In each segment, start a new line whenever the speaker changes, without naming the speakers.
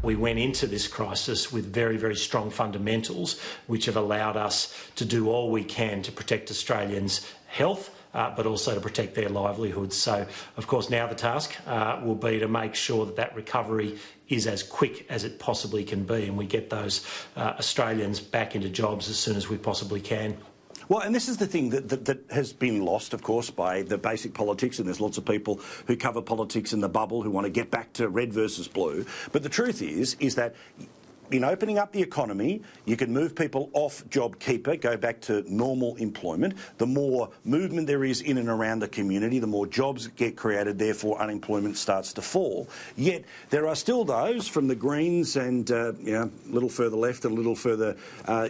We went into this crisis with very, very strong fundamentals, which have allowed us to do all we can to protect Australians' health, but also to protect their livelihoods. So, of course, now the task will be to make sure that that recovery is as quick as it possibly can be, and we get those Australians back into jobs as soon as we possibly can.
Well, and this is the thing that has been lost, of course, by the basic politics, and there's lots of people who cover politics in the bubble who want to get back to red versus blue. But the truth is that in opening up the economy, you can move people off JobKeeper, go back to normal employment. The more movement there is in and around the community, the more jobs get created, therefore unemployment starts to fall. Yet there are still those from the Greens and a little further left and a little further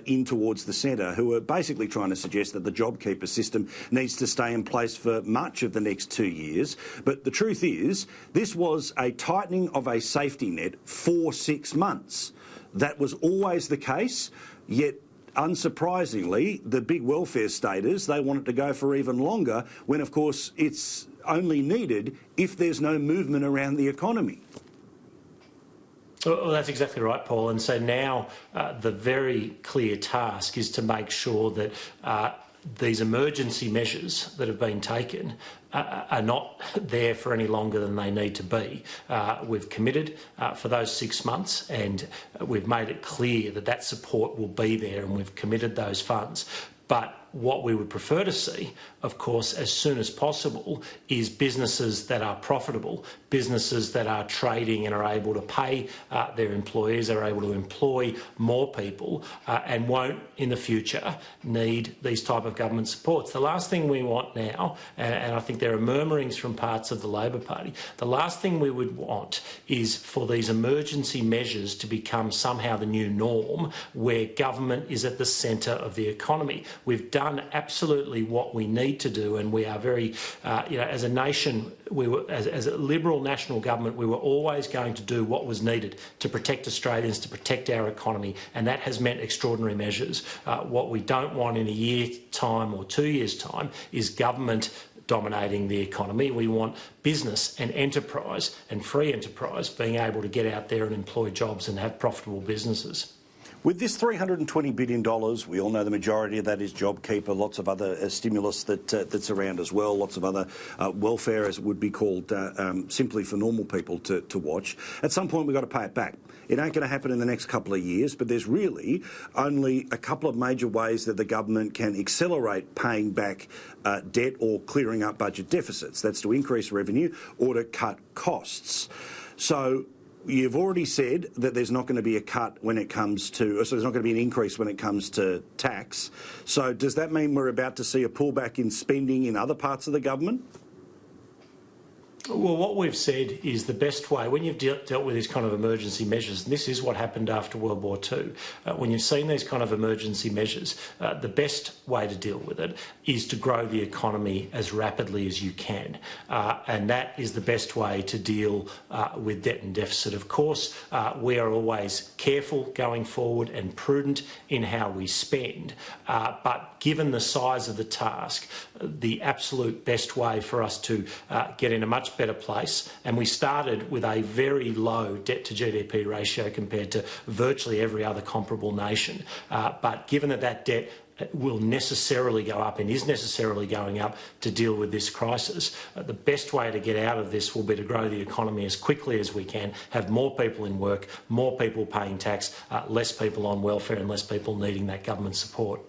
in towards the centre who are basically trying to suggest that the JobKeeper system needs to stay in place for much of the next 2 years. But the truth is, this was a tightening of a safety net for 6 months. That was always the case, yet unsurprisingly, the big welfare staters, they want it to go for even longer when, of course, it's only needed if there's no movement around the economy.
Well, that's exactly right, Paul. And so now the very clear task is to make sure that these emergency measures that have been taken are not there for any longer than they need to be. We've committed for those 6 months, and we've made it clear that that support will be there, and we've committed those funds. But what we would prefer to see, of course, as soon as possible, is businesses that are profitable, businesses that are trading and are able to pay their employees, are able to employ more people and won't in the future need these type of government supports. The last thing we want now, and I think there are murmurings from parts of the Labor Party, the last thing we would want is for these emergency measures to become somehow the new norm where government is at the centre of the economy. We've done absolutely what we need to do, and we are very, as a nation, as a Liberal national government, we were always going to do what was needed to protect Australians, to protect our economy, and that has meant extraordinary measures. What we don't want in a year's time or 2 years' time is government dominating the economy. We want business and enterprise and free enterprise being able to get out there and employ jobs and have profitable businesses.
With this $320 billion, we all know the majority of that is JobKeeper, lots of other stimulus that's around as well, lots of other welfare, as it would be called, simply for normal people to watch. At some point, we've got to pay it back. It ain't going to happen in the next couple of years, but there's really only a couple of major ways that the government can accelerate paying back debt or clearing up budget deficits. That's to increase revenue or to cut costs. So you've already said that there's not going to be a cut when it comes to, so there's not going to be an increase when it comes to tax. So does that mean we're about to see a pullback in spending in other parts of the government?
Well, what we've said is the best way, when you've dealt with these kind of emergency measures, and this is what happened after World War II, when you've seen these kind of emergency measures, the best way to deal with it is to grow the economy as rapidly as you can. And that is the best way to deal with debt and deficit. Of course, we are always careful going forward and prudent in how we spend. But given the size of the task, the absolute best way for us to get in a much better place, and we started with a very low debt to GDP ratio compared to virtually every other comparable nation. But given that that debt will necessarily go up and is necessarily going up to deal with this crisis, the best way to get out of this will be to grow the economy as quickly as we can, have more people in work, more people paying tax, less people on welfare and less people needing that government support.